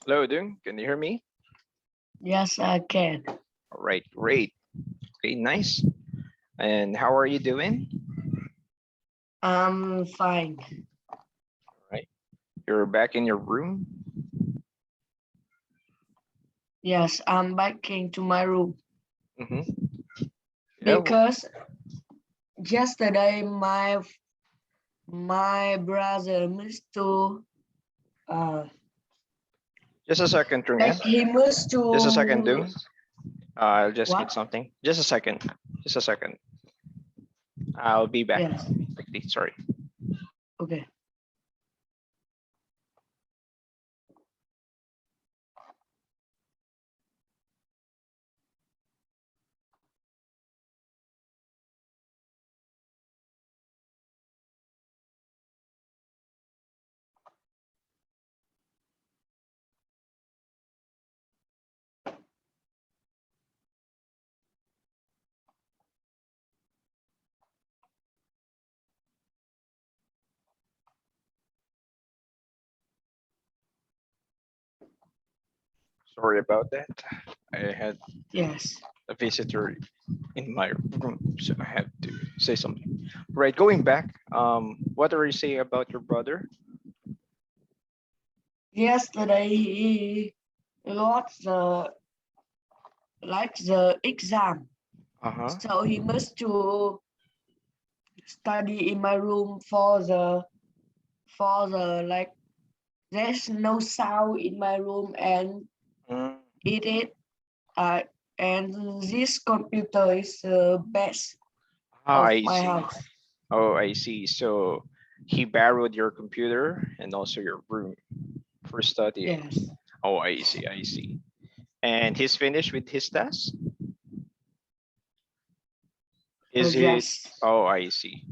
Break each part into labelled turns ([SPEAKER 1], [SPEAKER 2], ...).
[SPEAKER 1] Hello, Dung. Can you hear me?
[SPEAKER 2] Yes, I can.
[SPEAKER 1] All right, great. Okay, nice. And how are you doing?
[SPEAKER 2] I'm fine.
[SPEAKER 1] All right. You're back in your room?
[SPEAKER 2] Yes, I'm back into my room
[SPEAKER 1] Mm-hmm. Yeah.
[SPEAKER 2] because yesterday my brother missed to uh
[SPEAKER 1] Just a second, Dung. Yeah.
[SPEAKER 2] like he missed
[SPEAKER 1] Just a second,
[SPEAKER 2] to
[SPEAKER 1] Dung. I'll just get
[SPEAKER 2] what?
[SPEAKER 1] something. Just a second. Just a second. I'll be back
[SPEAKER 2] Yes.
[SPEAKER 1] quickly. Sorry.
[SPEAKER 2] Okay.
[SPEAKER 1] Sorry about that. I had
[SPEAKER 2] Yes.
[SPEAKER 1] a visitor in my room, so I had to say something. Right. Going back. What are you saying about your brother?
[SPEAKER 2] Yesterday he got the exam,
[SPEAKER 1] Uh huh.
[SPEAKER 2] so he must to study in my room for the like there's no sound in my room and
[SPEAKER 1] Mm.
[SPEAKER 2] it uh, and this computer is the best
[SPEAKER 1] Ah,
[SPEAKER 2] of
[SPEAKER 1] I
[SPEAKER 2] my
[SPEAKER 1] see.
[SPEAKER 2] house.
[SPEAKER 1] Oh, I see. So he borrowed your computer and also your room for studying.
[SPEAKER 2] Yes.
[SPEAKER 1] Oh, I see. I see. And he's finished with his test? Is it?
[SPEAKER 2] Yes.
[SPEAKER 1] Oh, I see.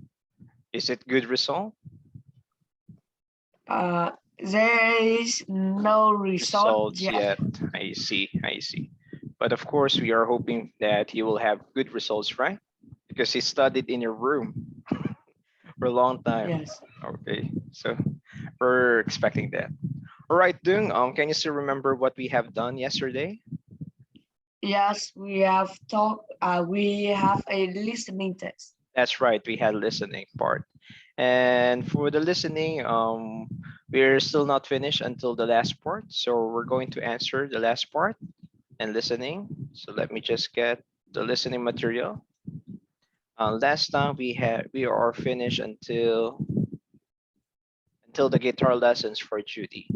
[SPEAKER 1] Is it good result?
[SPEAKER 2] Uh, there is no result
[SPEAKER 1] Results
[SPEAKER 2] yet.
[SPEAKER 1] yet? I see. I see. But of course, we are hoping that he will have good results, right? Because he studied in your room for a long time.
[SPEAKER 2] Yes.
[SPEAKER 1] Okay, so we're expecting that. All right, Dung. Can you still remember what we have done yesterday?
[SPEAKER 2] Yes, we have talked. We have a listening test.
[SPEAKER 1] That's right. We had listening part, and for the listening, we're still not finished until the last part. So we're going to answer the last part and listening. So let me just get the listening material. Last time we are finished until the guitar lessons for Judy.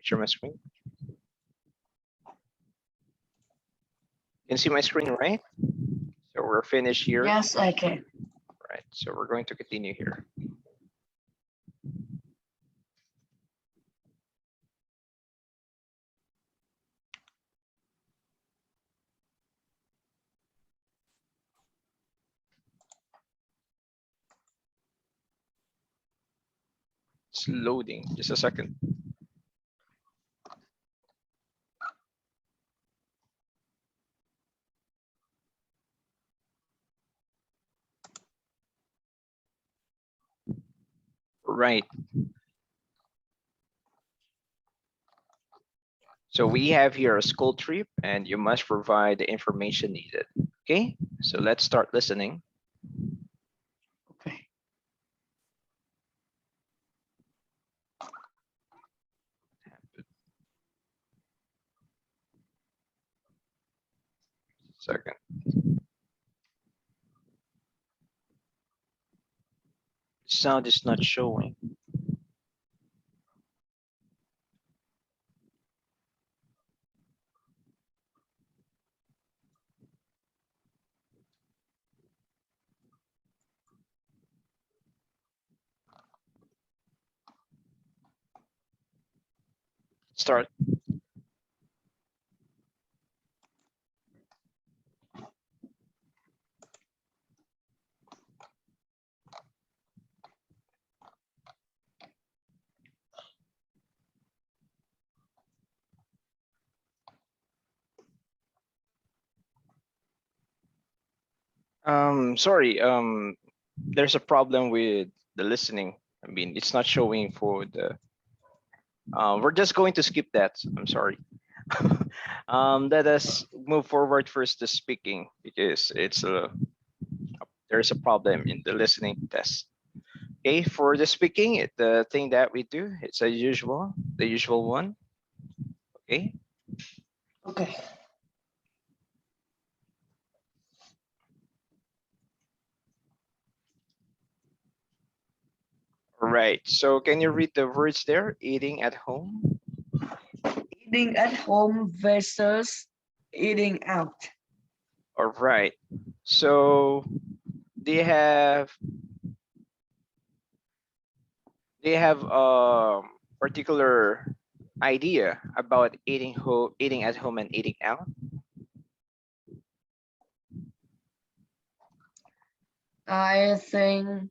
[SPEAKER 1] Share my screen. You can see my screen, right? So we're finished here.
[SPEAKER 2] Yes, I can.
[SPEAKER 1] Right. So we're going to continue here. It's loading. Just a second. Right. So we have here a school trip and you must provide the information needed. Okay, so let's start listening.
[SPEAKER 2] Okay.
[SPEAKER 1] Second. Sound is not showing. Start. Sorry, there's a problem with the listening. I mean, it's not showing for the We're just going to skip that. I'm sorry. Let us move forward first to speaking because there's a problem in the listening test. Okay, for the speaking, the thing that we do, it's the usual one. Okay.
[SPEAKER 2] Okay.
[SPEAKER 1] All right. So can you read the words there? Eating at home.
[SPEAKER 2] Eating at home versus eating out.
[SPEAKER 1] All right. So they have particular idea about eating at home and eating out.
[SPEAKER 2] I think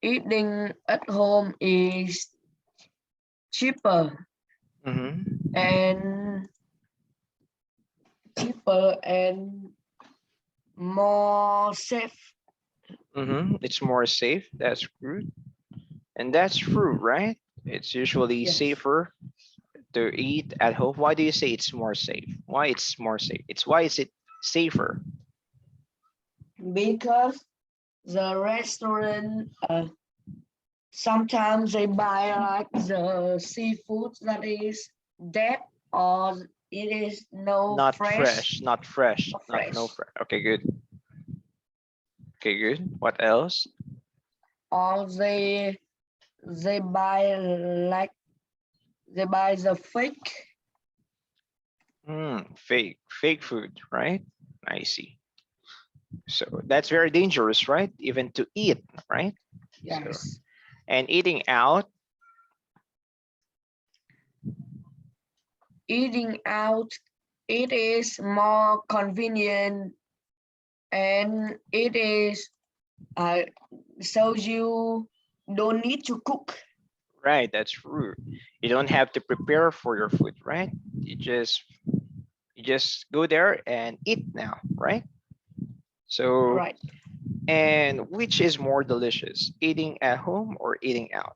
[SPEAKER 2] eating at home is cheaper
[SPEAKER 1] Mm-hmm.
[SPEAKER 2] and more safe.
[SPEAKER 1] Mm-hmm. It's more safe. That's good. And that's true, right? It's usually
[SPEAKER 2] Yes.
[SPEAKER 1] safer to eat at home. Why do you say it's more safe? Why it's more safe? It's why is it safer?
[SPEAKER 2] Because the restaurant sometimes they buy like the seafood that is dead or it is no
[SPEAKER 1] Not
[SPEAKER 2] fresh
[SPEAKER 1] fresh, not fresh,
[SPEAKER 2] or
[SPEAKER 1] not no
[SPEAKER 2] fresh
[SPEAKER 1] fresh. Okay, good. Okay, good. What else?
[SPEAKER 2] or they buy like they buy the fake.
[SPEAKER 1] Fake food, right? I see. So that's very dangerous, right? Even to eat, right? So,
[SPEAKER 2] Yes.
[SPEAKER 1] and eating out,
[SPEAKER 2] Eating out, it is more convenient and it is uh, so you don't need to cook.
[SPEAKER 1] right? That's true. You don't have to prepare for your food, right? You just go there and eat now, right? So,
[SPEAKER 2] Right.
[SPEAKER 1] and which is more delicious, eating at home or eating out?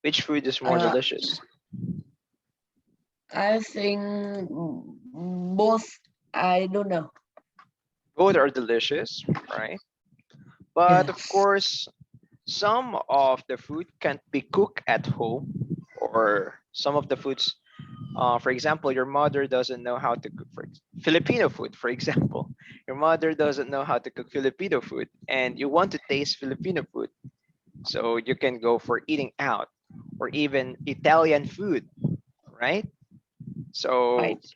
[SPEAKER 1] Which food is more
[SPEAKER 2] Uh,
[SPEAKER 1] delicious?
[SPEAKER 2] I think both. I don't know.
[SPEAKER 1] Both are delicious, right? But of
[SPEAKER 2] Yes.
[SPEAKER 1] course, some of the food can't be cooked at home, or some of the foods, for example, your mother doesn't know how to cook for Filipino food, for example. Your mother doesn't know how to cook Filipino food, and you want to taste Filipino food. So you can go for eating out or even Italian food, right? So
[SPEAKER 2] Right.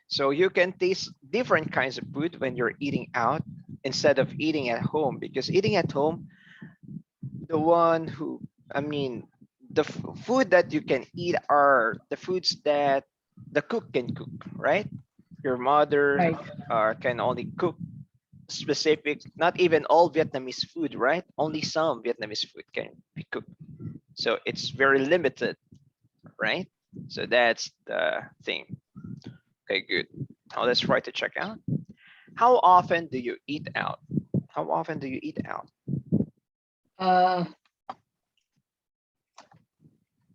[SPEAKER 1] so you can taste different kinds of food when you're eating out instead of eating at home, because eating at home, the one who I mean the food that you can eat are the foods that the cook can cook, right? Your mother
[SPEAKER 2] Right.
[SPEAKER 1] can only cook specific, not even all Vietnamese food, right? Only some Vietnamese food can be cooked. So it's very limited, right? So that's the thing. Okay, good. Now let's try to check out. How often do you eat out? How often do you eat out?
[SPEAKER 2] Uh,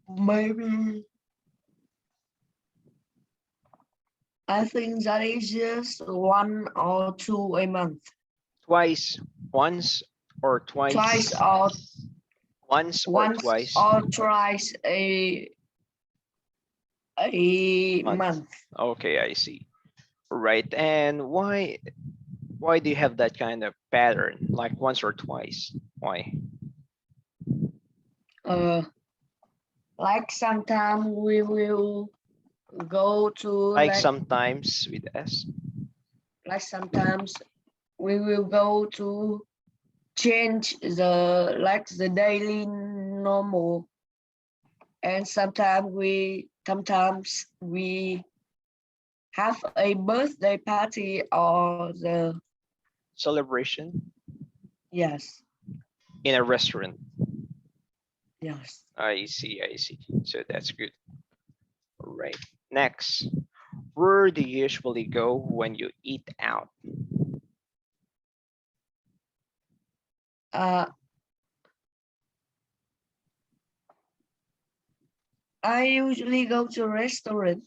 [SPEAKER 2] maybe I think that is just one or two a month.
[SPEAKER 1] Twice, once or
[SPEAKER 2] Twice
[SPEAKER 1] twice?
[SPEAKER 2] or
[SPEAKER 1] Once or
[SPEAKER 2] once
[SPEAKER 1] twice
[SPEAKER 2] or twice a
[SPEAKER 1] month.
[SPEAKER 2] month.
[SPEAKER 1] Okay, I see. Right. And why do you have that kind of pattern, like once or twice? Why?
[SPEAKER 2] Uh, like sometimes we will go to
[SPEAKER 1] Like sometimes with S.
[SPEAKER 2] like sometimes we will go to change the like the daily normal and sometimes we have a birthday party or the
[SPEAKER 1] Celebration
[SPEAKER 2] yes
[SPEAKER 1] in a restaurant.
[SPEAKER 2] yes
[SPEAKER 1] I see, I see. So that's good. All right. Next, where do you usually go when you eat out?
[SPEAKER 2] uh I usually go to restaurant.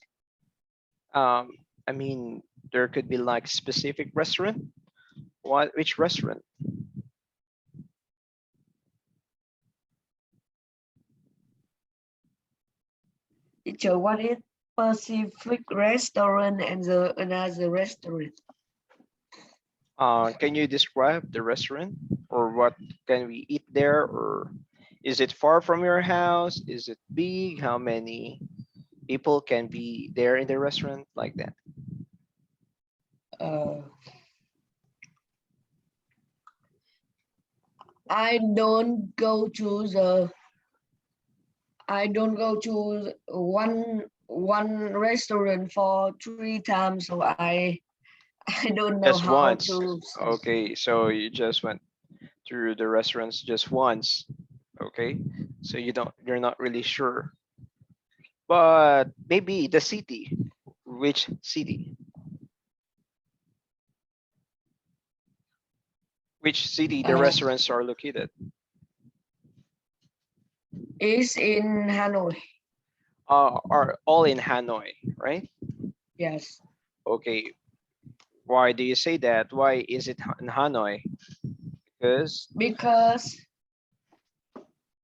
[SPEAKER 1] Um, I mean, there could be like specific restaurant. What? Which restaurant?
[SPEAKER 2] It's a what is Pacific restaurant and the another restaurant.
[SPEAKER 1] Can you describe the restaurant or what can we eat there? Or is it far from your house? Is it big? How many people can be there in the restaurant like that?
[SPEAKER 2] Uh, I don't go to the I don't go to one restaurant for 3 times, so I don't know
[SPEAKER 1] Just
[SPEAKER 2] how
[SPEAKER 1] once.
[SPEAKER 2] to.
[SPEAKER 1] Okay, so you just went through the restaurants just once. Okay, so you're not really sure, but maybe the city. Which city? Which city the
[SPEAKER 2] Uh,
[SPEAKER 1] restaurants are located?
[SPEAKER 2] is in Hanoi.
[SPEAKER 1] Are all in Hanoi, right?
[SPEAKER 2] Yes,
[SPEAKER 1] Okay, why do you say that? Why is it in Hanoi? Because
[SPEAKER 2] because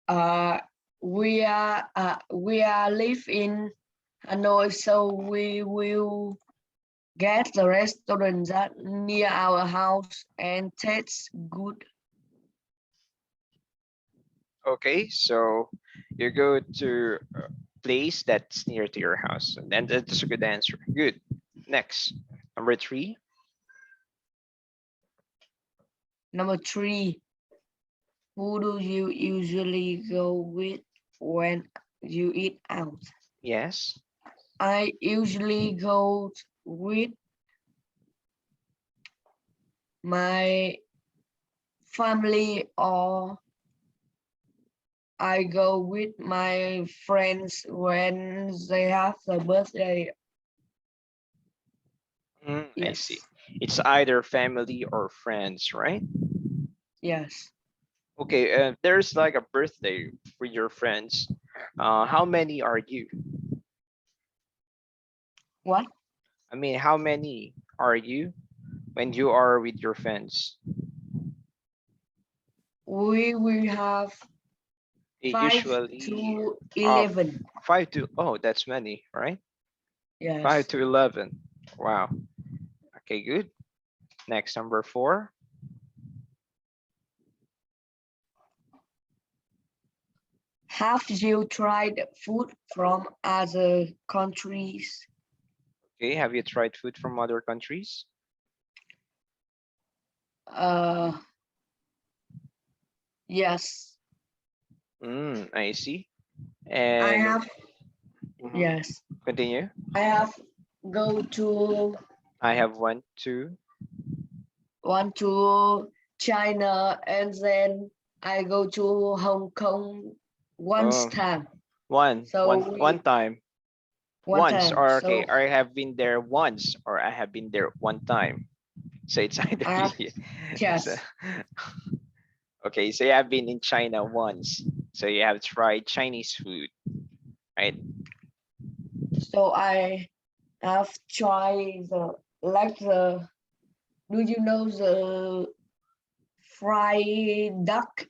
[SPEAKER 2] uh we are live in Hanoi, so we will get the restaurant that near our house and tastes good.
[SPEAKER 1] okay, so you go to a place that's near to your house, and then that's a good answer. Good. Next, number three.
[SPEAKER 2] Number three, who do you usually go with when you eat out?
[SPEAKER 1] Yes.
[SPEAKER 2] I usually go with my family or I go with my friends when they have their birthday.
[SPEAKER 1] I see.
[SPEAKER 2] Yes,
[SPEAKER 1] It's either family or friends, right?
[SPEAKER 2] yes.
[SPEAKER 1] Okay, there's like a birthday with your friends. How many are you?
[SPEAKER 2] What?
[SPEAKER 1] I mean, how many are you when you are with your friends?
[SPEAKER 2] We will have five
[SPEAKER 1] Usually,
[SPEAKER 2] to
[SPEAKER 1] uh,
[SPEAKER 2] 11.
[SPEAKER 1] 5 to, oh, that's many, right? 5
[SPEAKER 2] Yes.
[SPEAKER 1] to 11. Wow. Okay, good. Next, number four.
[SPEAKER 2] Have you tried food from other countries?
[SPEAKER 1] Okay, have you tried food from other countries?
[SPEAKER 2] Uh, yes.
[SPEAKER 1] I see.
[SPEAKER 2] I
[SPEAKER 1] And
[SPEAKER 2] have.
[SPEAKER 1] mhm,
[SPEAKER 2] Yes.
[SPEAKER 1] continue.
[SPEAKER 2] I have go to
[SPEAKER 1] I have one, two.
[SPEAKER 2] one to China and then I go to Hong Kong once
[SPEAKER 1] Oh,
[SPEAKER 2] time.
[SPEAKER 1] one,
[SPEAKER 2] So
[SPEAKER 1] one,
[SPEAKER 2] we
[SPEAKER 1] one time.
[SPEAKER 2] one
[SPEAKER 1] Once,
[SPEAKER 2] time.
[SPEAKER 1] or okay,
[SPEAKER 2] So
[SPEAKER 1] I have been there once, or I have been there one time. So it's either
[SPEAKER 2] I have
[SPEAKER 1] so,
[SPEAKER 2] yes.
[SPEAKER 1] okay, so you have been in China once. So you have tried Chinese food, right?
[SPEAKER 2] So I have tried the like the do you know the fried duck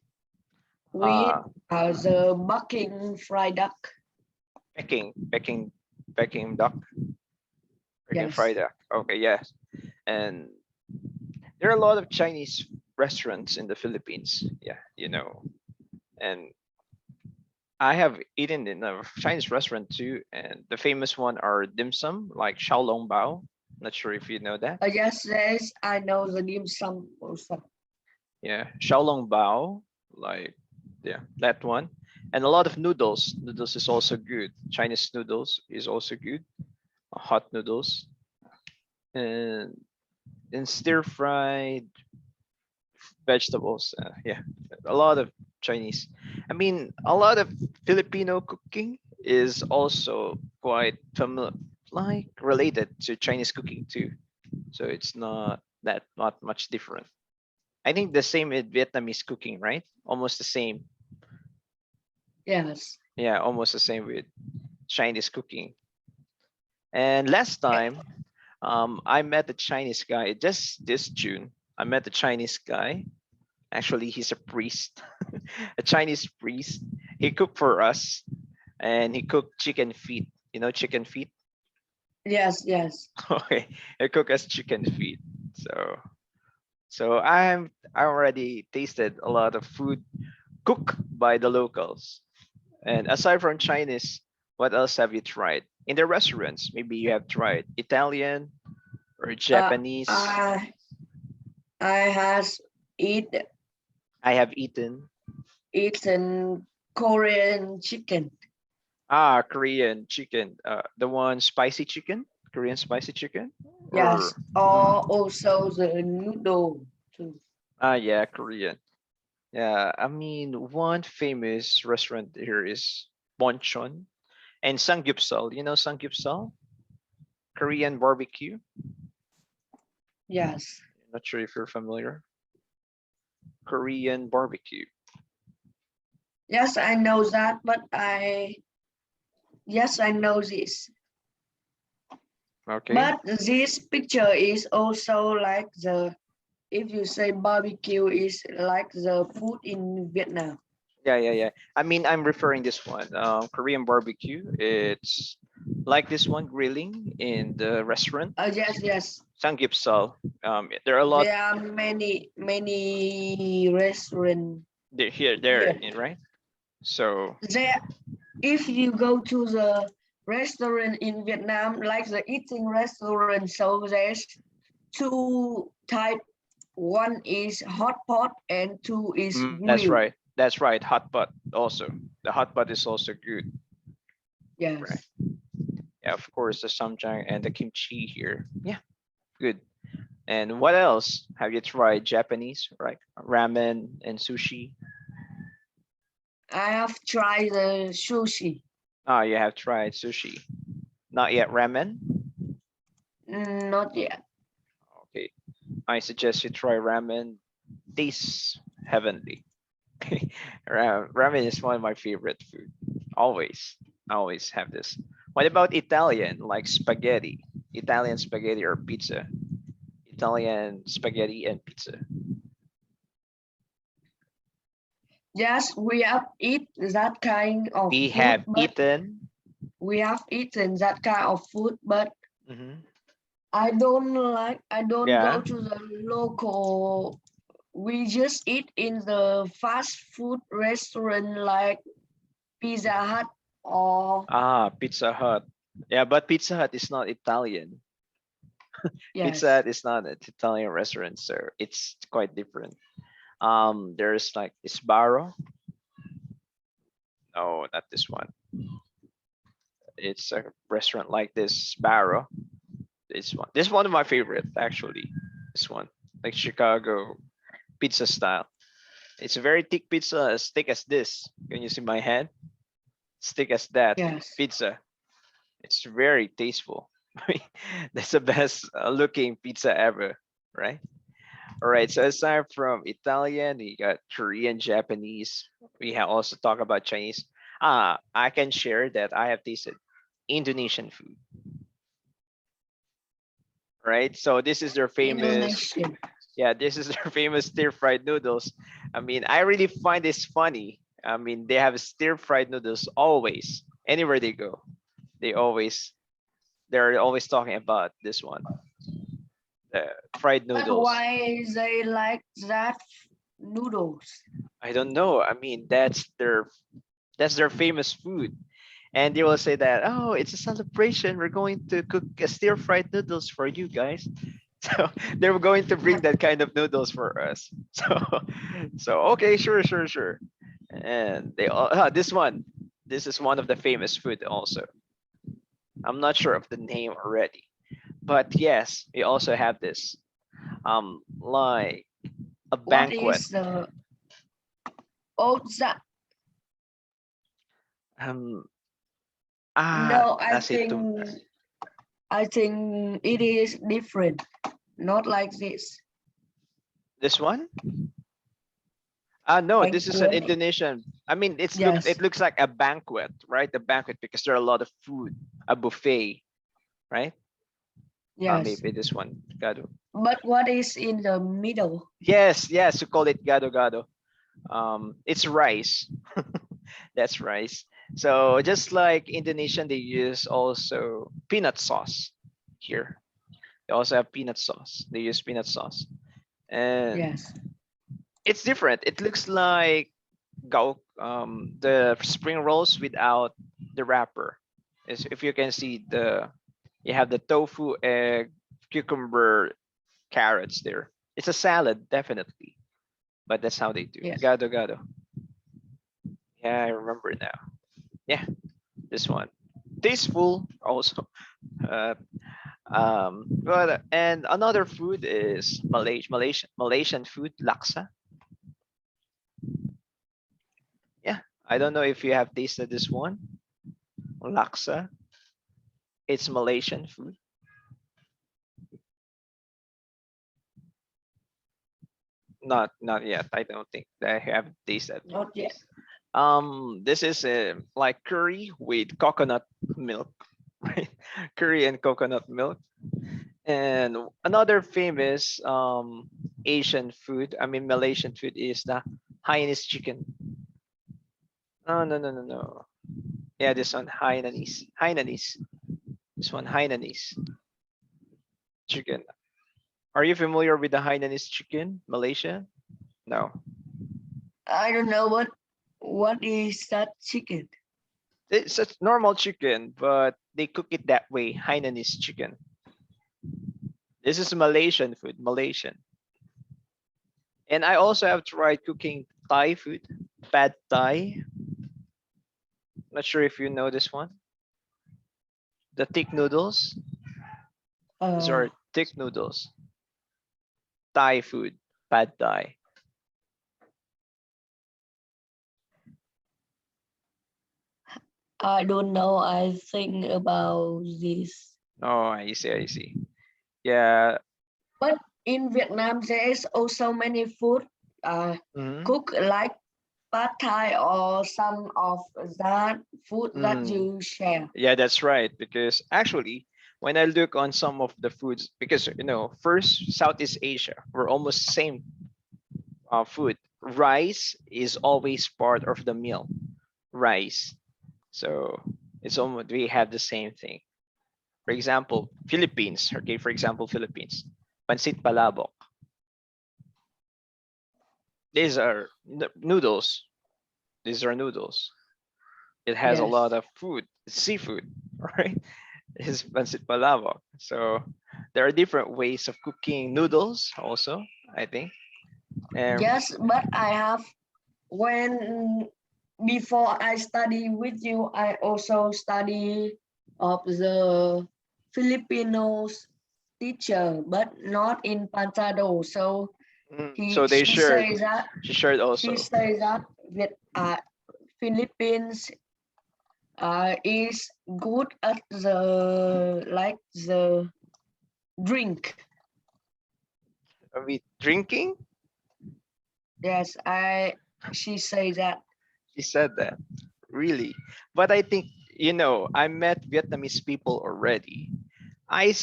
[SPEAKER 2] with
[SPEAKER 1] Uh
[SPEAKER 2] the bucking fried duck?
[SPEAKER 1] Peking, Peking, Peking duck, Peking
[SPEAKER 2] Yes.
[SPEAKER 1] fried duck. Okay, yes. And there are a lot of Chinese restaurants in the Philippines. Yeah, and I have eaten in a Chinese restaurant too, and the famous one are dim sum, like Xiaolong Bao. Not sure if you know that.
[SPEAKER 2] Yes, I know the dim sum also.
[SPEAKER 1] Yeah, Xiaolong Bao, like yeah, that one. And a lot of noodles. Noodles is also good. Chinese noodles is also good. Hot noodles and stir fried vegetables. Yeah, a lot of Chinese. I mean, a lot of Filipino cooking is also quite familiar, like related to Chinese cooking too. So it's not much different. I think the same with Vietnamese cooking, right? Almost the same.
[SPEAKER 2] Yes.
[SPEAKER 1] Yeah, almost the same with. Chinese cooking. And last time, I met a Chinese guy just this June. I met a Chinese guy. Actually, he's a priest, a Chinese priest. He cooked for us, and he cooked chicken feet. You know chicken feet?
[SPEAKER 2] Yes, yes.
[SPEAKER 1] Okay, he cooked us chicken feet. So I already tasted a lot of food cooked by the locals. And aside from Chinese, what else have you tried in the restaurants? Maybe you have tried Italian or
[SPEAKER 2] Uh,
[SPEAKER 1] Japanese.
[SPEAKER 2] I has eat
[SPEAKER 1] I have eaten
[SPEAKER 2] eaten Korean chicken.
[SPEAKER 1] Korean chicken, the one spicy chicken, Korean spicy chicken,
[SPEAKER 2] Yes,
[SPEAKER 1] or
[SPEAKER 2] or also the noodle too.
[SPEAKER 1] yeah, Korean. Yeah, I mean one famous restaurant here is Bonchon and Samgyeopsal. You know Samgyeopsal, Korean barbecue.
[SPEAKER 2] Yes,
[SPEAKER 1] Not sure if you're familiar. Korean barbecue.
[SPEAKER 2] yes, I know that, but I know this.
[SPEAKER 1] Okay.
[SPEAKER 2] But this picture is also like if you say barbecue is like the food in Vietnam.
[SPEAKER 1] Yeah. I mean, I'm referring this one. Korean barbecue. It's like this one grilling in the restaurant.
[SPEAKER 2] Yes, yes.
[SPEAKER 1] Samgyeopsal. There are a lot.
[SPEAKER 2] There are many restaurants
[SPEAKER 1] They're here, there,
[SPEAKER 2] here.
[SPEAKER 1] right? So
[SPEAKER 2] There, if you go to the restaurant in Vietnam, like the eating restaurant, so there's two type. One is hot pot and two is
[SPEAKER 1] that's
[SPEAKER 2] grill.
[SPEAKER 1] right. That's right. Hot pot also. The hot pot is also good. Right.
[SPEAKER 2] Yes.
[SPEAKER 1] Yeah, of course, the samjang and the kimchi here. Yeah, good. And what else have you tried? Japanese, right? Ramen and sushi.
[SPEAKER 2] I have tried the sushi.
[SPEAKER 1] Ah, you have tried sushi. Not yet ramen.
[SPEAKER 2] Not yet.
[SPEAKER 1] Okay, I suggest you try ramen. Tastes heavenly. Ramen is one of my favorite food. Always, always have this. What about Italian, like spaghetti? Italian spaghetti or pizza? Italian spaghetti and pizza.
[SPEAKER 2] Yes, we have eat that kind of
[SPEAKER 1] We
[SPEAKER 2] food,
[SPEAKER 1] have
[SPEAKER 2] but
[SPEAKER 1] eaten.
[SPEAKER 2] we have eaten that kind of food, but
[SPEAKER 1] Mhm.
[SPEAKER 2] I don't go
[SPEAKER 1] Yeah.
[SPEAKER 2] to the local. We just eat in the fast food restaurant like Pizza Hut or
[SPEAKER 1] Pizza Hut. Yeah, but Pizza Hut is not Italian. Pizza
[SPEAKER 2] yes,
[SPEAKER 1] Hut is not an Italian restaurant, so it's quite different. There's like Isbaro. No, not this one. It's a restaurant like this, Sparrow. This one. This is one of my favorite actually. This one, like Chicago pizza style. It's a very thick pizza, as thick as this. Can you see my hand? As thick as that
[SPEAKER 2] yes.
[SPEAKER 1] pizza. It's very tasteful. That's the best looking pizza ever, right? All right. So aside from Italian, we got Korean, Japanese. We have also talk about Chinese. I can share that I have tasted Indonesian food, right? So this is their famous,
[SPEAKER 2] Indonesian.
[SPEAKER 1] yeah, this is their famous stir fried noodles. I mean, I really find this funny. I mean, they have stir fried noodles always, anywhere they go. They always, they're always talking about this one, the fried
[SPEAKER 2] But
[SPEAKER 1] noodles.
[SPEAKER 2] why they like that noodles?
[SPEAKER 1] I don't know. I mean, that's their famous food. And they will say that, oh, it's a celebration. We're going to cook a stir fried noodles for you guys. So they were going to bring that kind of noodles for us. So okay, sure. And they all this one, this is one of the famous food also. I'm not sure of the name already, but yes, we also have this like a
[SPEAKER 2] What
[SPEAKER 1] banquet.
[SPEAKER 2] is the that?
[SPEAKER 1] Um
[SPEAKER 2] No,
[SPEAKER 1] nasi tu
[SPEAKER 2] I think it is different. Not like this.
[SPEAKER 1] this one? No, this is an
[SPEAKER 2] banquet.
[SPEAKER 1] Indonesian. I mean, it
[SPEAKER 2] Yes,
[SPEAKER 1] looks like a banquet, right? A banquet because there are a lot of food, a buffet, right?
[SPEAKER 2] yes.
[SPEAKER 1] Maybe this one, gado.
[SPEAKER 2] But what is in the middle?
[SPEAKER 1] Yes, yes, we call it gado gado. It's rice. That's rice. So just like Indonesian, they use also peanut sauce here. They also have peanut sauce. They use peanut sauce, and
[SPEAKER 2] Yes.
[SPEAKER 1] it's different. It looks like the spring rolls without the wrapper. Is if you can see you have the tofu, egg, cucumber, carrots there. It's a salad, definitely, but that's how they do.
[SPEAKER 2] Yes.
[SPEAKER 1] Gado gado. Yeah, I remember now. Yeah, this one. Tasteful also. Uh, but and another food is Malaysian food, laksa. Yeah, I don't know if you have tasted this one, laksa. It's Malaysian food. Not yet. I don't think that I have tasted.
[SPEAKER 2] Not yet.
[SPEAKER 1] This is like curry with coconut milk, right? Curry and coconut milk. And another famous Asian food, I mean Malaysian food, is the Hainanese chicken. Oh, no, no, no, no. Yeah, this one Hainanese. Hainanese. This one Hainanese chicken. Are you familiar with the Hainanese chicken, Malaysia? No.
[SPEAKER 2] I don't know what is that chicken.
[SPEAKER 1] It's a normal chicken, but they cook it that way, Hainanese chicken. This is Malaysian food, Malaysian. And I also have tried cooking Thai food, pad Thai. Not sure if you know this one. The thick noodles. These
[SPEAKER 2] Uh,
[SPEAKER 1] are thick noodles. Thai food, pad Thai.
[SPEAKER 2] I don't know. I think about this.
[SPEAKER 1] Oh, I see, I see. Yeah.
[SPEAKER 2] But in Vietnam, there is also many food
[SPEAKER 1] Mm-hmm.
[SPEAKER 2] cook like pad thai or some of that food that
[SPEAKER 1] Mm.
[SPEAKER 2] you share.
[SPEAKER 1] Yeah, that's right. Because actually, when I look on some of the foods, because first Southeast Asia, we're almost same food. Rice is always part of the meal. Rice. So it's almost we have the same thing. For example, Philippines. Okay, for example, Philippines. Pansit palabok. These are noodles. These are noodles. It has a lot
[SPEAKER 2] Yes.
[SPEAKER 1] of food, seafood, right? It's pansit palabok. So there are different ways of cooking noodles also, I think. And
[SPEAKER 2] Yes, but I have when before I study with you, I also study of the Filipinos teacher, but not in Pantado. So
[SPEAKER 1] so they
[SPEAKER 2] she
[SPEAKER 1] shared.
[SPEAKER 2] says that
[SPEAKER 1] She shared
[SPEAKER 2] she
[SPEAKER 1] also.
[SPEAKER 2] says that with Philippines is good at the drink.
[SPEAKER 1] Are we drinking?
[SPEAKER 2] Yes, I she says that.
[SPEAKER 1] She said that. Really? But I think, I met Vietnamese people already. I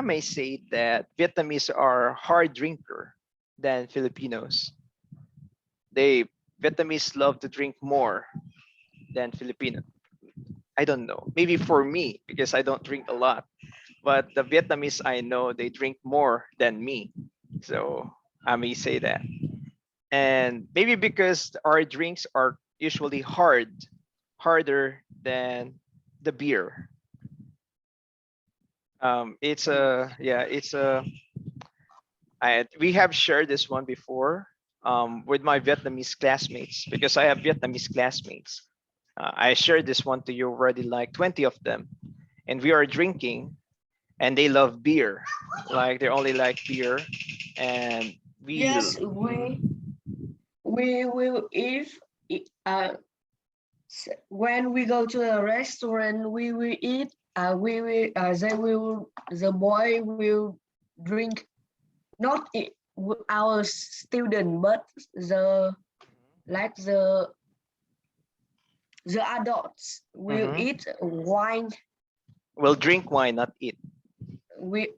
[SPEAKER 1] may say that Vietnamese are hard drinker than Filipinos. They Vietnamese love to drink more than Filipino. I don't know. Maybe for me because I don't drink a lot. But the Vietnamese I know they drink more than me. So I may say that. And maybe because our drinks are usually harder than the beer. It's
[SPEAKER 2] Yes.
[SPEAKER 1] a yeah, it's a we have shared this one before with my Vietnamese classmates because I have Vietnamese classmates. I shared this one to you already, like 20 of them, and we are drinking, and they love beer, like they only like beer, and we.
[SPEAKER 2] Yes, we will uh when we go to a restaurant we will eat the boy will drink not our student but the like the adults will
[SPEAKER 1] Mm-hmm.
[SPEAKER 2] eat wine.
[SPEAKER 1] We'll drink wine, not eat.
[SPEAKER 2] We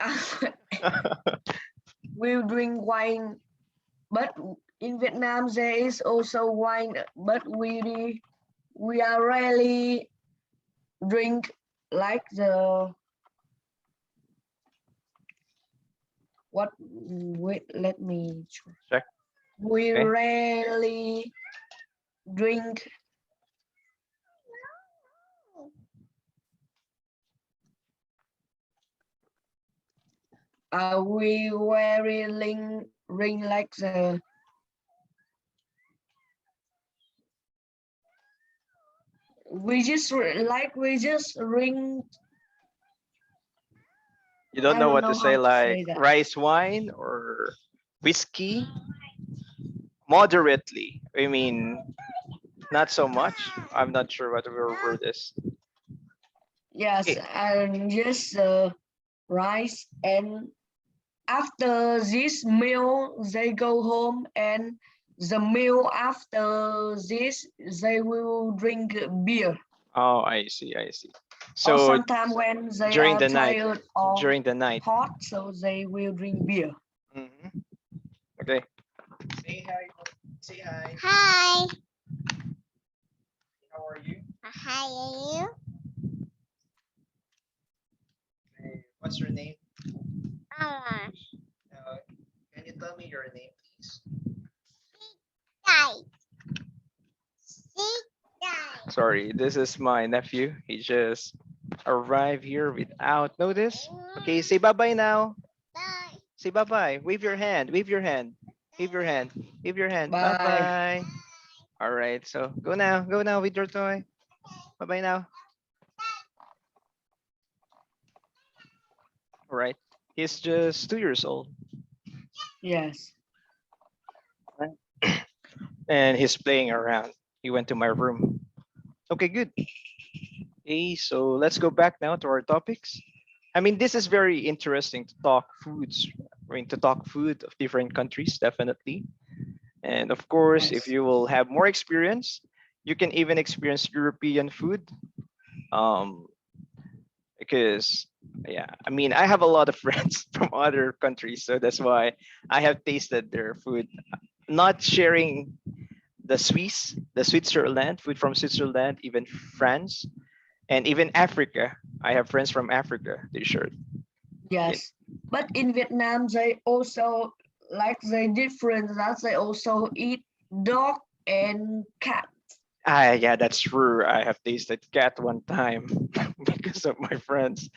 [SPEAKER 2] will drink wine, but in Vietnam there is also wine, but we are rarely drink like the what. Wait, let me try.
[SPEAKER 1] Check.
[SPEAKER 2] We
[SPEAKER 1] Okay.
[SPEAKER 2] rarely drink. We very ring like the. We just ring.
[SPEAKER 1] You don't
[SPEAKER 2] I
[SPEAKER 1] know
[SPEAKER 2] don't
[SPEAKER 1] what to
[SPEAKER 2] know
[SPEAKER 1] say,
[SPEAKER 2] how to
[SPEAKER 1] like
[SPEAKER 2] say that.
[SPEAKER 1] rice wine or whiskey? Moderately. I mean, not so much. I'm not sure what the word is.
[SPEAKER 2] Yes,
[SPEAKER 1] Okay.
[SPEAKER 2] and just rice. And after this meal, they go home, and the meal after this, they will drink beer.
[SPEAKER 1] Oh, I see. I see.
[SPEAKER 2] Or
[SPEAKER 1] So
[SPEAKER 2] sometimes when they
[SPEAKER 1] during
[SPEAKER 2] are
[SPEAKER 1] the night,
[SPEAKER 2] tired or
[SPEAKER 1] during the night.
[SPEAKER 2] hot, so they will drink beer.
[SPEAKER 1] Hmm. Okay. Say hi. Say hi.
[SPEAKER 3] Hi.
[SPEAKER 1] How are you?
[SPEAKER 3] Hi, are you?
[SPEAKER 1] Hey, what's your name?
[SPEAKER 3] Mama.
[SPEAKER 1] Uh, can you tell me your name, please?
[SPEAKER 3] Die. See? Die.
[SPEAKER 1] Sorry, this is my nephew. He just arrived here without notice. Okay, say bye-bye now.
[SPEAKER 3] Die.
[SPEAKER 1] Say bye-bye. Wave your hand. Wave your hand. Wave your hand. Wave your hand.
[SPEAKER 2] Bye.
[SPEAKER 1] Bye-bye. All right, so go now. Go now with your toy. Bye-bye now. All right. He's just 2 years old.
[SPEAKER 2] Yes.
[SPEAKER 1] And he's playing around. He went to my room. Okay, good. Okay, so let's go back now to our topics. I mean, this is very interesting to talk foods. I mean, to talk food of different countries, definitely. And of course, if
[SPEAKER 2] Yes.
[SPEAKER 1] you will have more experience, you can even experience European food. Um, because yeah, I mean, I have a lot of friends from other countries, so that's why I have tasted their food. Not sharing the Switzerland food from Switzerland, even France, and even Africa. I have friends from Africa. They shared it.
[SPEAKER 2] Yes. But in Vietnam, they also like they different that they also eat dog and cat.
[SPEAKER 1] Ah, yeah, that's true. I have tasted cat one time because of my friends.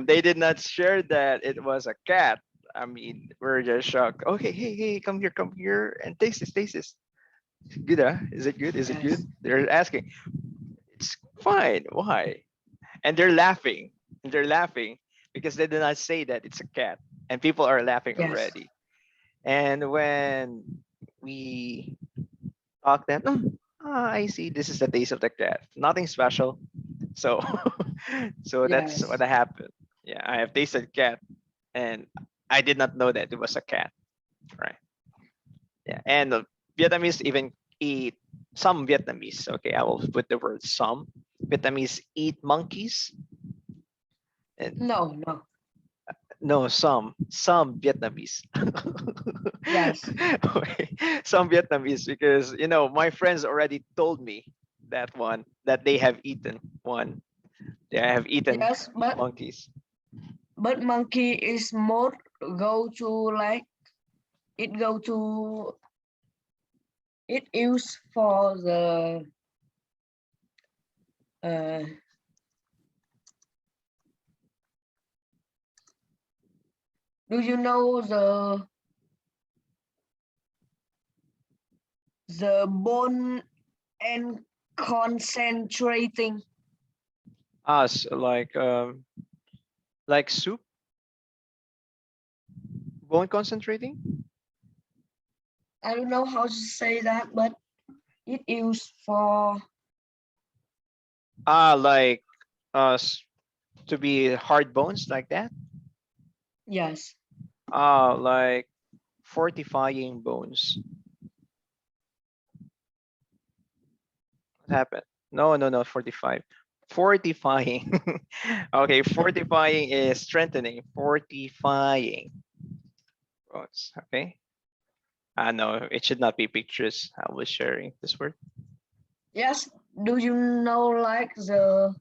[SPEAKER 1] They did not share that it was a cat. I mean, we're just shocked. Okay, hey, come here, and taste this. Good, huh? Is it good? Is it good?
[SPEAKER 2] Yes.
[SPEAKER 1] They're asking. It's fine. Why? And they're laughing. And they're laughing because they did not say that it's a cat, and people are laughing
[SPEAKER 2] Yes.
[SPEAKER 1] already. And when we talk, then I see. This is the taste of the cat. Nothing special. So, so that's what
[SPEAKER 2] Yes.
[SPEAKER 1] happened. Yeah, I have tasted cat, and I did not know that it was a cat. Right. Yeah, and Vietnamese even eat some Vietnamese. Okay, I will put the word some. Vietnamese eat monkeys, and
[SPEAKER 2] No, no.
[SPEAKER 1] no, some Vietnamese.
[SPEAKER 2] Yes.
[SPEAKER 1] Okay, some Vietnamese because my friends already told me that they have eaten one. They have eaten
[SPEAKER 2] Yes,
[SPEAKER 1] monkeys.
[SPEAKER 2] but monkey is more go to like it go to it used for the uh do you know the bone and concentrating?
[SPEAKER 1] Us like soup, bone concentrating.
[SPEAKER 2] I don't know how to say that, but it used for
[SPEAKER 1] Like us to be hard bones like that.
[SPEAKER 2] yes.
[SPEAKER 1] Like fortifying bones. What happened? No, no, no. 45. Fortifying. Okay, fortifying is strengthening. Fortifying. Okay. No, it should not be pictures. I was sharing this word.
[SPEAKER 2] Yes. Do you know like the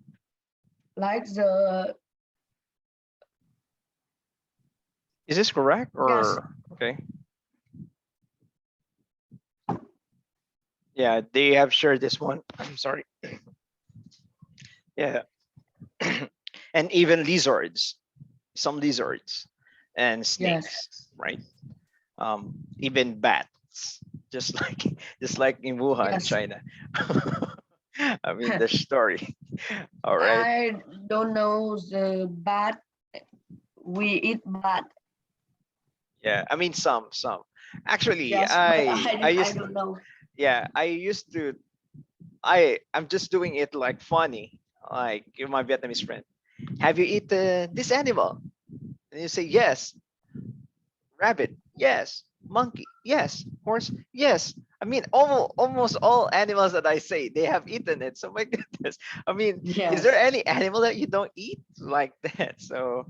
[SPEAKER 1] Is this correct
[SPEAKER 2] yes,
[SPEAKER 1] or okay? Yeah, they have shared this one. I'm sorry. Yeah. And even lizards, some lizards and
[SPEAKER 2] yes,
[SPEAKER 1] snakes, right? Even bats, just like just like in Wuhan,
[SPEAKER 2] yes.
[SPEAKER 1] China. I mean the story. All right.
[SPEAKER 2] I don't know the bat. We eat bat.
[SPEAKER 1] Yeah, I mean some. Actually,
[SPEAKER 2] Yes, but
[SPEAKER 1] I
[SPEAKER 2] I
[SPEAKER 1] used
[SPEAKER 2] don't know.
[SPEAKER 1] yeah, I used to I'm just doing it like funny, like my Vietnamese friend. Have you eaten this animal? And you say yes. Rabbit, yes. Monkey, yes. Horse, yes. I mean, almost all animals that I say, they have eaten it. So my goodness. I mean, is there
[SPEAKER 2] Yes,
[SPEAKER 1] any animal that you don't eat like that? So,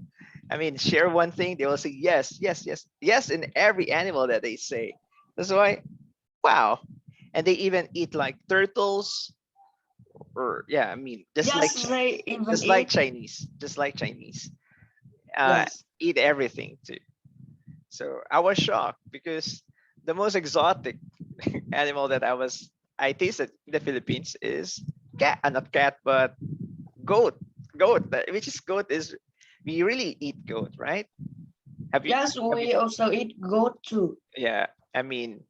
[SPEAKER 1] I mean, share one thing, they will say yes, yes, yes, yes in every animal that they say. That's why, wow. And they even eat like turtles, or yeah, I mean,
[SPEAKER 2] yes. They even
[SPEAKER 1] Just like
[SPEAKER 2] eat.
[SPEAKER 1] Chinese, just like Chinese. Uh,
[SPEAKER 2] Yes,
[SPEAKER 1] Eat everything too. So I was shocked because the most exotic animal that I tasted in the Philippines is cat, not cat, but goat. Goat, which is goat is we really eat goat, right?
[SPEAKER 2] yes.
[SPEAKER 1] Have you
[SPEAKER 2] We also eat goat too.
[SPEAKER 1] yeah, I mean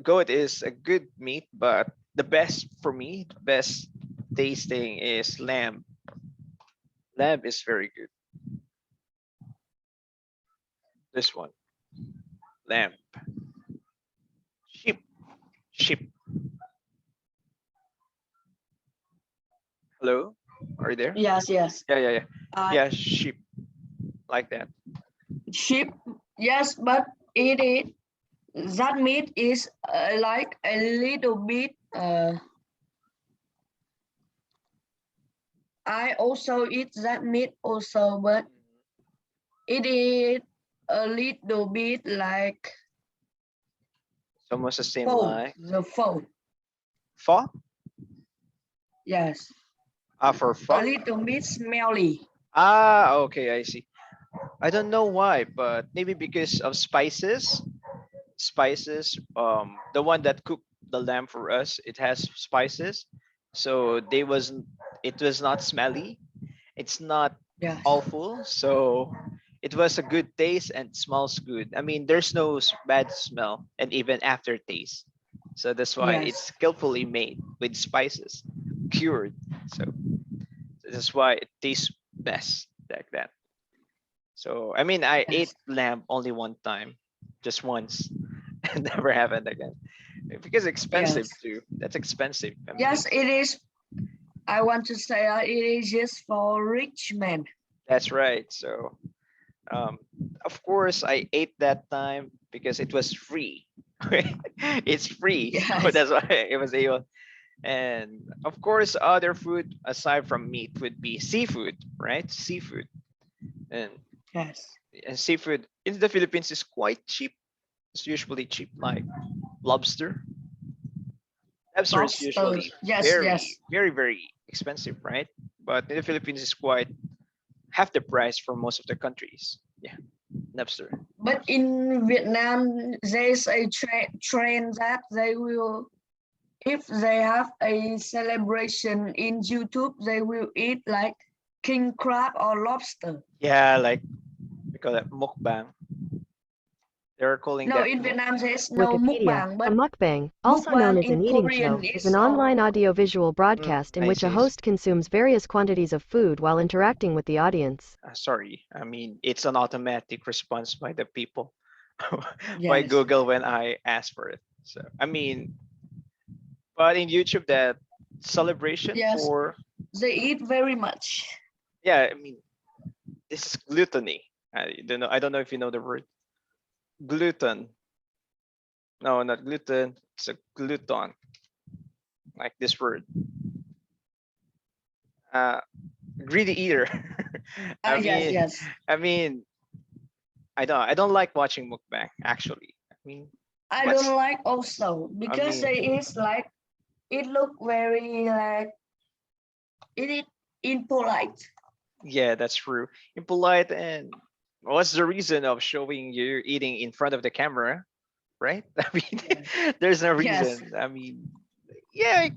[SPEAKER 1] goat is a good meat, but the best for me, the best tasting is lamb. Lamb is very good. This one, lamb. Sheep. Sheep. Hello? Are you there?
[SPEAKER 2] Yes, yes.
[SPEAKER 1] Yeah, yeah, yeah.
[SPEAKER 2] Uh,
[SPEAKER 1] Yeah, sheep like that.
[SPEAKER 2] sheep. Yes, but it is that meat is like a little bit. I also eat that meat also, but it is a little bit like
[SPEAKER 1] It's almost the same
[SPEAKER 2] foam.
[SPEAKER 1] like
[SPEAKER 2] The foam.
[SPEAKER 1] pho.
[SPEAKER 2] Yes,
[SPEAKER 1] For
[SPEAKER 2] a
[SPEAKER 1] pho.
[SPEAKER 2] little bit smelly.
[SPEAKER 1] Okay, I see. I don't know why, but maybe because of spices. Spices. The one that cooked the lamb for us, it has spices, so they wasn't. It was not smelly. It's not
[SPEAKER 2] Yes,
[SPEAKER 1] awful, so it was a good taste and smells good. I mean, there's no bad smell and even aftertaste. So that's why it's
[SPEAKER 2] yes,
[SPEAKER 1] skillfully made with spices, cured. So that's why it tastes best like that. So I mean, I ate
[SPEAKER 2] yes,
[SPEAKER 1] lamb only one time, just once, and never happened again because expensive
[SPEAKER 2] yes,
[SPEAKER 1] too. That's expensive. I mean,
[SPEAKER 2] yes. It is. I want to say it is just for rich men.
[SPEAKER 1] that's right. So um, of course, I ate that time because it was free. It's free, so
[SPEAKER 2] Yes,
[SPEAKER 1] that's why it was able. And of course, other food aside from meat would be seafood, right? Seafood and
[SPEAKER 2] yes.
[SPEAKER 1] seafood in the Philippines is quite cheap. It's usually cheap, like lobster. Lobster is
[SPEAKER 2] Lobster.
[SPEAKER 1] usually
[SPEAKER 2] Yes,
[SPEAKER 1] very,
[SPEAKER 2] yes,
[SPEAKER 1] very, very expensive, right? But in the Philippines, it's quite half the price for most of the countries. Yeah, lobster.
[SPEAKER 2] but in Vietnam, there's a trend that they will, if they have a celebration in YouTube, they will eat like king crab or lobster.
[SPEAKER 1] Yeah, like we call it mukbang. They're calling
[SPEAKER 2] No,
[SPEAKER 1] that
[SPEAKER 2] in
[SPEAKER 1] muk.
[SPEAKER 2] Vietnam there's no
[SPEAKER 4] Wikipedia.
[SPEAKER 2] mukbang,
[SPEAKER 4] A
[SPEAKER 2] but
[SPEAKER 4] mukbang, also known
[SPEAKER 2] mukbang
[SPEAKER 4] as an
[SPEAKER 2] in
[SPEAKER 4] eating
[SPEAKER 2] Korean
[SPEAKER 4] show, is
[SPEAKER 2] is
[SPEAKER 4] an
[SPEAKER 2] all.
[SPEAKER 4] online audiovisual broadcast in
[SPEAKER 1] I
[SPEAKER 4] which a
[SPEAKER 1] see.
[SPEAKER 4] host consumes various quantities of food while interacting with the audience.
[SPEAKER 1] Sorry, I mean it's an automatic response by the people, by
[SPEAKER 2] Yes,
[SPEAKER 1] Google when I ask for it. So I mean, but in YouTube, that celebration
[SPEAKER 2] yes,
[SPEAKER 1] for
[SPEAKER 2] they eat very much.
[SPEAKER 1] yeah, I mean this is gluttony. I don't know if you know the word gluten. No, not gluten. It's a gluton, like this word. uh, greedy eater. I
[SPEAKER 2] Yes,
[SPEAKER 1] mean,
[SPEAKER 2] yes.
[SPEAKER 1] I mean, I don't like watching mukbang actually. I mean,
[SPEAKER 2] I
[SPEAKER 1] what's
[SPEAKER 2] don't like also
[SPEAKER 1] I
[SPEAKER 2] because
[SPEAKER 1] mean,
[SPEAKER 2] it is like it look very like it is impolite.
[SPEAKER 1] yeah, that's true. Impolite, and what's the reason of showing you eating in front of the camera, right? I mean,
[SPEAKER 2] Yes.
[SPEAKER 1] there's no
[SPEAKER 2] Yes.
[SPEAKER 1] reason. I mean, yeah, it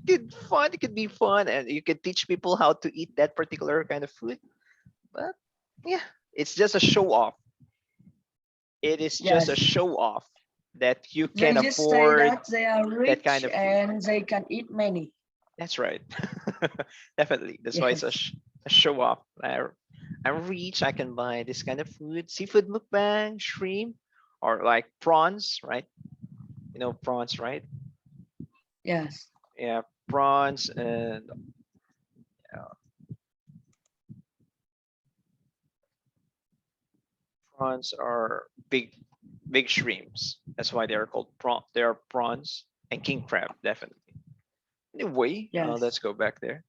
[SPEAKER 1] could be fun, and you could teach people how to eat that particular kind of food. But yeah, it's just a show off. It is just a
[SPEAKER 2] Yes.
[SPEAKER 1] show off that you can
[SPEAKER 2] They just say
[SPEAKER 1] afford
[SPEAKER 2] that they are
[SPEAKER 1] that
[SPEAKER 2] rich
[SPEAKER 1] kind of food.
[SPEAKER 2] and they can eat many.
[SPEAKER 1] That's right. Definitely. That's why it's
[SPEAKER 2] Yes.
[SPEAKER 1] a show off. I'm rich. I can buy this kind of food, seafood mukbang, shrimp, or like prawns, right? You know prawns, right?
[SPEAKER 2] Yes.
[SPEAKER 1] Yeah, prawns, and uh, prawns are big shrimps. That's why they are called prawn. They are prawns and king crab, definitely. Anyway,
[SPEAKER 2] Yes.
[SPEAKER 1] let's go back there.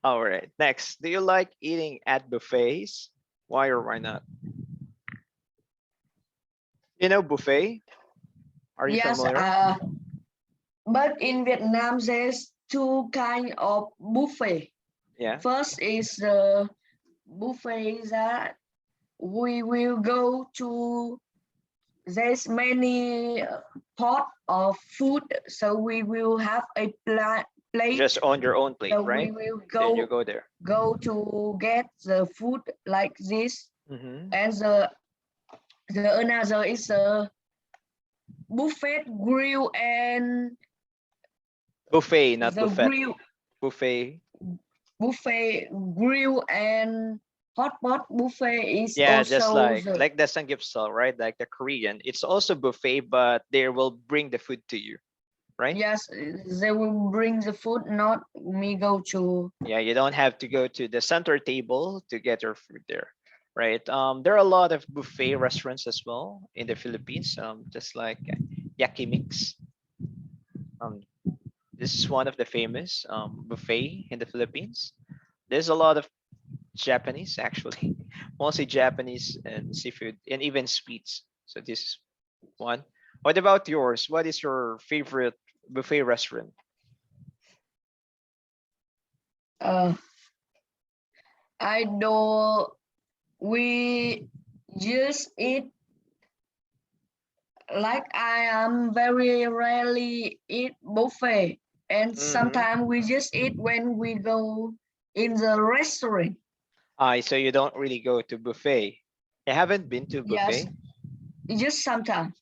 [SPEAKER 1] All right. Next, do you like eating at buffets? Why or why not? You know buffet? Are you
[SPEAKER 2] Yes.
[SPEAKER 1] familiar?
[SPEAKER 2] But in Vietnam, there's two kind of buffet.
[SPEAKER 1] Yeah.
[SPEAKER 2] First is the buffet that we will go to. There's many pot of food, so we will have a plate.
[SPEAKER 1] Just on your own plate,
[SPEAKER 2] So we
[SPEAKER 1] right?
[SPEAKER 2] will
[SPEAKER 1] Then you
[SPEAKER 2] go
[SPEAKER 1] go there.
[SPEAKER 2] go to get the food like this,
[SPEAKER 1] Hmm.
[SPEAKER 2] and the another is a buffet grill and
[SPEAKER 1] Buffet, not
[SPEAKER 2] the
[SPEAKER 1] buffet.
[SPEAKER 2] grill
[SPEAKER 1] Buffet.
[SPEAKER 2] buffet grill and hot pot buffet is
[SPEAKER 1] Yeah, just
[SPEAKER 2] also the
[SPEAKER 1] like the samgyeopsal, right? Like the Korean. It's also buffet, but they will bring the food to you, right?
[SPEAKER 2] yes, they will bring the food, not me go to.
[SPEAKER 1] Yeah, you don't have to go to the center table to get your food there, right? There are a lot of buffet restaurants as well in the Philippines, just like Yakimix. Um, this is one of the famous buffet in the Philippines. There's a lot of Japanese actually, mostly Japanese and seafood and even sweets. So this is one. What about yours? What is your favorite buffet restaurant?
[SPEAKER 2] uh I know we just eat like I am very rarely eat buffet, and
[SPEAKER 1] Mm-hmm.
[SPEAKER 2] sometimes we just eat when we go in the restaurant.
[SPEAKER 1] So you don't really go to buffet. You haven't been to
[SPEAKER 2] Yes,
[SPEAKER 1] buffet?
[SPEAKER 2] just sometimes.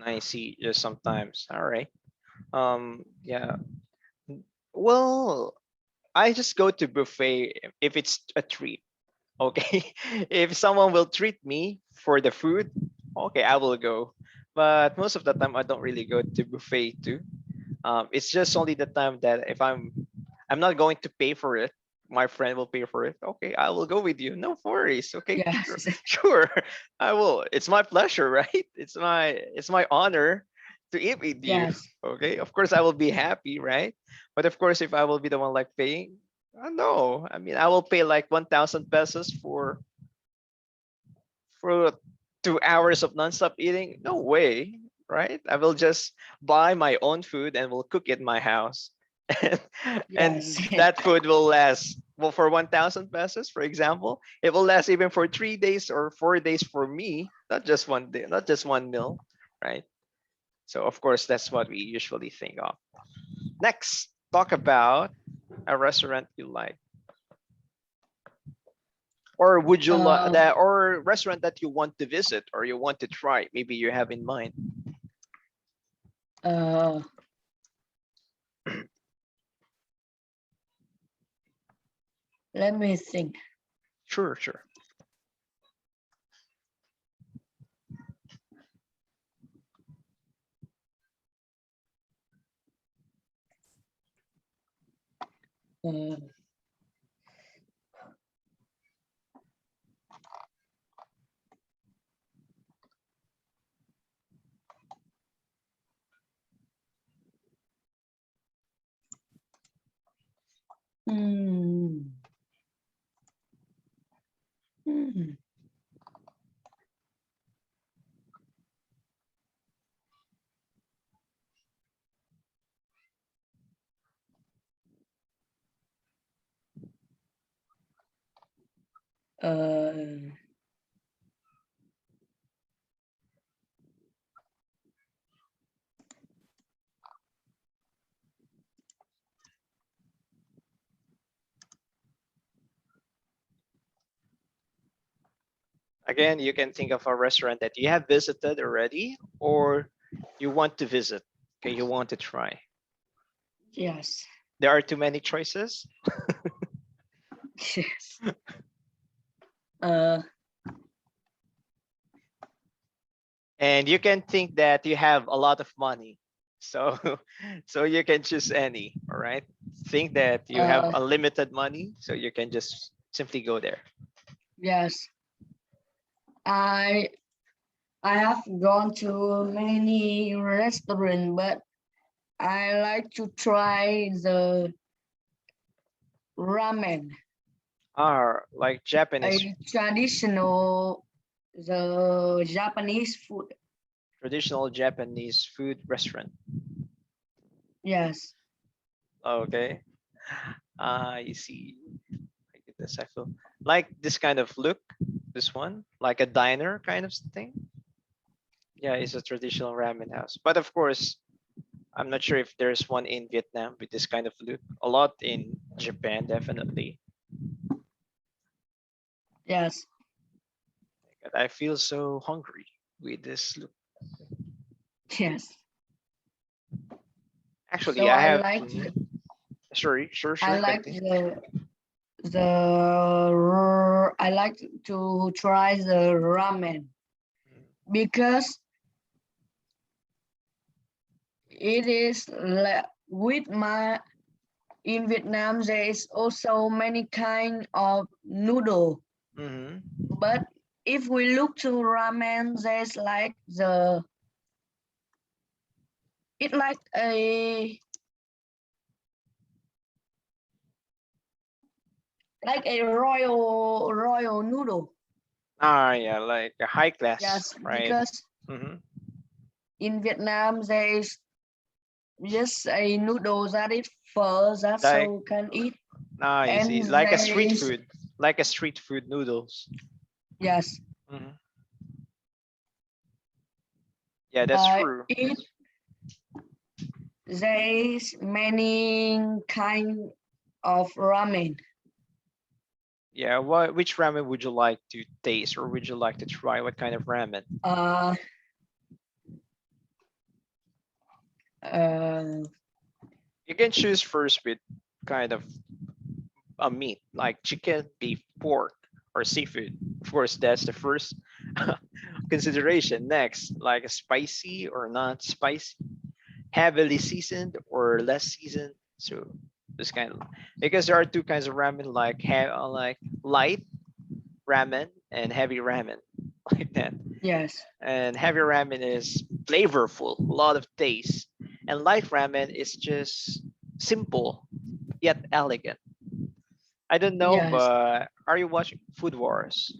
[SPEAKER 1] I see. Just sometimes. All right. Yeah. Well, I just go to buffet if it's a treat. Okay. If someone will treat me for the food, okay, I will go. But most of the time, I don't really go to buffet too. It's just only the time that if I'm not going to pay for it. My friend will pay for it. Okay, I will go with you. No worries. Okay, sure,
[SPEAKER 2] Yes,
[SPEAKER 1] sure, I will. It's my pleasure, right? It's my honor to eat with you.
[SPEAKER 2] yes,
[SPEAKER 1] Okay, of course I will be happy, right? But of course, if I will be the one like paying, no. I mean, I will pay like 1,000 pesos for 2 hours of nonstop eating. No way, right? I will just buy my own food and will cook it in my house. and,
[SPEAKER 2] yes,
[SPEAKER 1] and that food will last, well, for 1,000 pesos, for example, it will last even for 3 days or 4 days for me, not just one day, not just one meal, right? So of course that's what we usually think of. Next, talk about a restaurant you like, or would you like
[SPEAKER 2] uh,
[SPEAKER 1] that, or restaurant that you want to visit or you want to try, maybe you have in mind.
[SPEAKER 2] uh, let me think.
[SPEAKER 1] Sure, sure.
[SPEAKER 2] Uh, Hmm. Hmm. Uh,
[SPEAKER 1] Again, you can think of a restaurant that you have visited already or you want to visit. Okay, you want to try.
[SPEAKER 2] yes.
[SPEAKER 1] There are too many choices.
[SPEAKER 2] Yes. Uh,
[SPEAKER 1] And you can think that you have a lot of money. So so you can choose any, all right? Think that you have
[SPEAKER 2] uh,
[SPEAKER 1] unlimited money, so you can just simply go there.
[SPEAKER 2] yes. I I have gone to many restaurants, but I like to try the ramen,
[SPEAKER 1] Are like Japanese
[SPEAKER 2] a traditional the Japanese food.
[SPEAKER 1] traditional Japanese food restaurant.
[SPEAKER 2] Yes.
[SPEAKER 1] Okay. You see. My goodness, I feel like this kind of look. This one, like a diner kind of thing. Yeah, it's a traditional ramen house. But of course, I'm not sure if there's one in Vietnam with this kind of look. A lot in Japan, definitely.
[SPEAKER 2] Yes.
[SPEAKER 1] God, I feel so hungry with this look.
[SPEAKER 2] Yes.
[SPEAKER 1] Actually,
[SPEAKER 2] So
[SPEAKER 1] I
[SPEAKER 2] I
[SPEAKER 1] have.
[SPEAKER 2] like
[SPEAKER 1] Sorry,
[SPEAKER 2] I
[SPEAKER 1] sure.
[SPEAKER 2] like
[SPEAKER 1] Continue.
[SPEAKER 2] I like to try the ramen because it is with my in Vietnam there is also many kind of noodle,
[SPEAKER 1] Mm-hmm.
[SPEAKER 2] but if we look to ramen, there's it like a royal noodle.
[SPEAKER 1] Ah, yeah, like a high class,
[SPEAKER 2] Yes,
[SPEAKER 1] right?
[SPEAKER 2] because
[SPEAKER 1] Mm-hmm.
[SPEAKER 2] in Vietnam there is just a noodle that is pho that
[SPEAKER 1] Like,
[SPEAKER 2] so can eat,
[SPEAKER 1] you
[SPEAKER 2] and
[SPEAKER 1] see, like a
[SPEAKER 2] there
[SPEAKER 1] street
[SPEAKER 2] is
[SPEAKER 1] food, like a street food noodles.
[SPEAKER 2] yes,
[SPEAKER 1] Hmm. Yeah, that's true.
[SPEAKER 2] it there is many kind of ramen.
[SPEAKER 1] Yeah, which ramen would you like to taste or would you like to try? What kind of ramen?
[SPEAKER 2] Uh, uh,
[SPEAKER 1] You can choose first with kind of a meat like chicken, beef, pork, or seafood. Of course, that's the first consideration. Next, like a spicy or not spicy, heavily seasoned or less seasoned. So this kind of because there are two kinds of ramen like light ramen and heavy ramen like that.
[SPEAKER 2] yes,
[SPEAKER 1] And heavy ramen is flavorful, a lot of taste, and light ramen is just simple yet elegant. I don't know,
[SPEAKER 2] yes,
[SPEAKER 1] but are you watching Food Wars?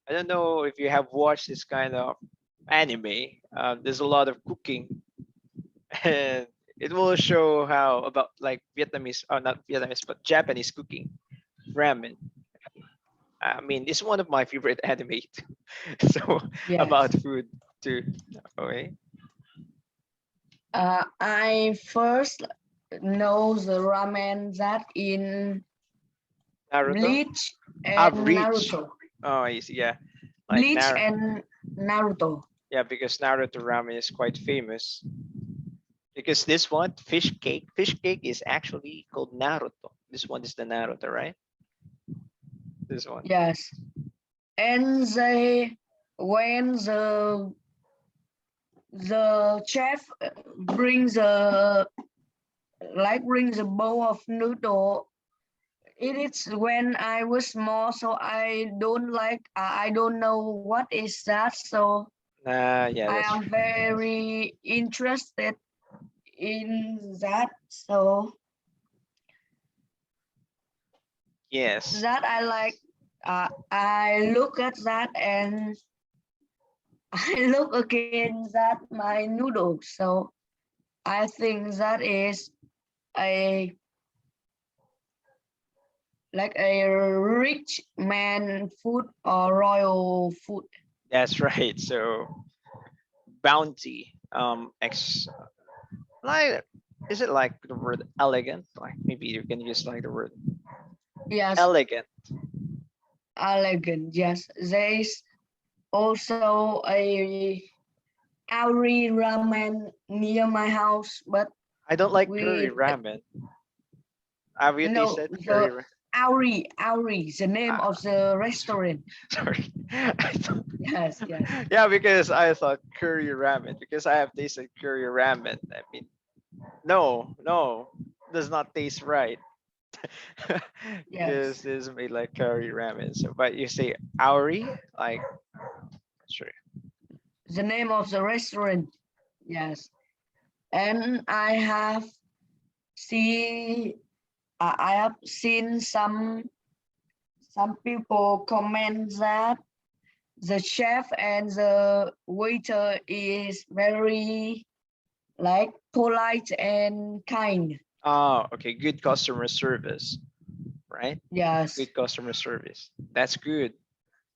[SPEAKER 1] I don't know if you have watched this kind of anime. There's a lot of cooking, and it will show how about like Vietnamese, not Vietnamese, but Japanese cooking ramen. I mean, it's one of my favorite anime too. So
[SPEAKER 2] yes.
[SPEAKER 1] about food too. Okay.
[SPEAKER 2] I first know the ramen that in
[SPEAKER 1] Naruto.
[SPEAKER 2] Bleach
[SPEAKER 1] Ah,
[SPEAKER 2] and
[SPEAKER 1] Reach.
[SPEAKER 2] Naruto.
[SPEAKER 1] Oh, I see. Yeah, like
[SPEAKER 2] Bleach and Naruto.
[SPEAKER 1] Yeah, because Naruto ramen is quite famous. Because this one, fish cake is actually called Naruto. This one is the Naruto, right? This one.
[SPEAKER 2] Yes, and they when the chef brings brings a bowl of noodle. It is when I was small, so I don't know what is that. So
[SPEAKER 1] Yeah,
[SPEAKER 2] I
[SPEAKER 1] that's
[SPEAKER 2] am
[SPEAKER 1] true.
[SPEAKER 2] very interested in that. So
[SPEAKER 1] Yes.
[SPEAKER 2] That I like. I look at that and I look again at my noodles. So I think that is a like a rich man food or royal food.
[SPEAKER 1] That's right. So bounty. Like, is it like the word elegant? Like maybe you can use like the word
[SPEAKER 2] Yes,
[SPEAKER 1] elegant.
[SPEAKER 2] elegant. Yes, there is also a Auri ramen near my house, but
[SPEAKER 1] I don't like curry
[SPEAKER 2] we
[SPEAKER 1] ramen. Have you
[SPEAKER 2] no
[SPEAKER 1] tasted curry?
[SPEAKER 2] the Auri, the name
[SPEAKER 1] Ah,
[SPEAKER 2] of the restaurant.
[SPEAKER 1] sorry. I thought-
[SPEAKER 2] Yes, yes,
[SPEAKER 1] yeah, because I thought curry ramen because I have tasted curry ramen. I mean, no, no, does not taste right.
[SPEAKER 2] yes.
[SPEAKER 1] Because this is made like curry ramen. So, but you say auri, like sorry.
[SPEAKER 2] The name of the restaurant. Yes, and I have seen some people comment that the chef and the waiter is very like polite and kind.
[SPEAKER 1] Oh, okay, good customer service, right?
[SPEAKER 2] Yes,
[SPEAKER 1] Good customer service. That's good,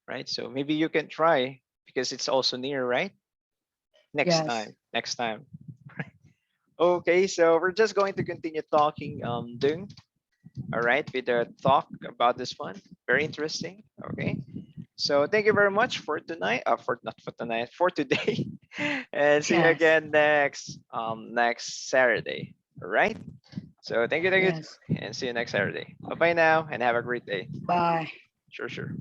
[SPEAKER 1] right? So maybe you can try because it's also near, right? Next
[SPEAKER 2] yes,
[SPEAKER 1] time, next time. Okay, so we're just going to continue talking, Dung. All right, with the talk about this one. Very interesting. Okay. So thank you very much for tonight. For not for tonight, for today. And see you
[SPEAKER 2] yes,
[SPEAKER 1] again next Saturday. All right. So thank you,
[SPEAKER 2] yes.
[SPEAKER 1] and see you next Saturday. Bye bye now, and have a great day.
[SPEAKER 2] Bye.
[SPEAKER 1] Sure, sure.